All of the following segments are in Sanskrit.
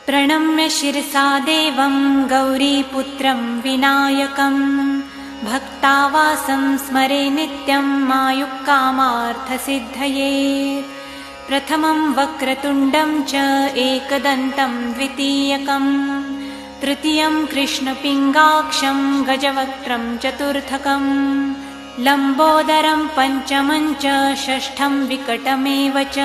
प्रणम्य शिरसा देवं गौरीपुत्रं विनायकं भक्तावासं स्मरे नित्यं मायुक्कामार्थसिद्धये। प्रथमं वक्रतुण्डं च एकदन्तं द्वितीयकं तृतीयं कृष्णपिङ्गाक्षं गजवक्त्रं चतुर्थकं लम्बोदरं पञ्चमं च षष्ठं विकटमेव च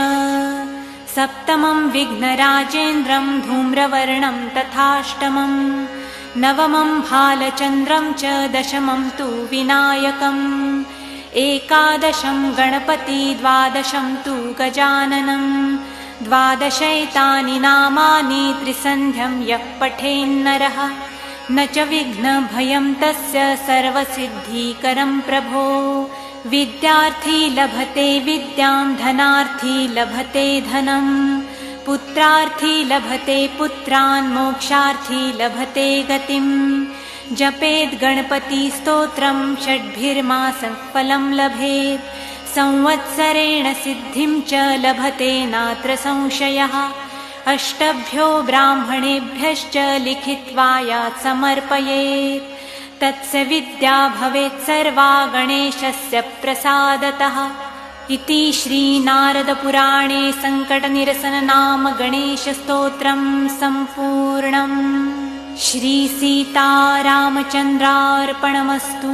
सप्तमं विघ्नराजेन्द्रं धूम्रवर्णं तथाष्टमं नवमं भालचन्द्रं च दशमं तु विनायकम् एकादशं गणपति द्वादशं तु गजाननं द्वादशैतानि नामानि त्रिसन्ध्यं यः पठेन्नरः न च विघ्नभयं तस्य सर्वसिद्धिकरं प्रभो। विद्यार्थी लभते विद्यां धनार्थी लभते धनं पुत्रार्थी लभते पुत्रान् मोक्षार्थी लभते गतिं जपेद् गणपति स्तोत्रं षड्भिर्मासं फलं लभेत् संवत्सरेण सिद्धिं च लभते नात्र संशयः। अष्टभ्यो ब्राह्मणेभ्यश्च लिखित्वा यात् समर्पयेत् तत्स विद्या भवेत् सर्वा गणेशस्य प्रसादतः। इति श्रीनारदपुराणे सङ्कटनिरसन नाम गणेशस्तोत्रं सम्पूर्णम्। श्रीसीतारामचन्द्रार्पणमस्तु।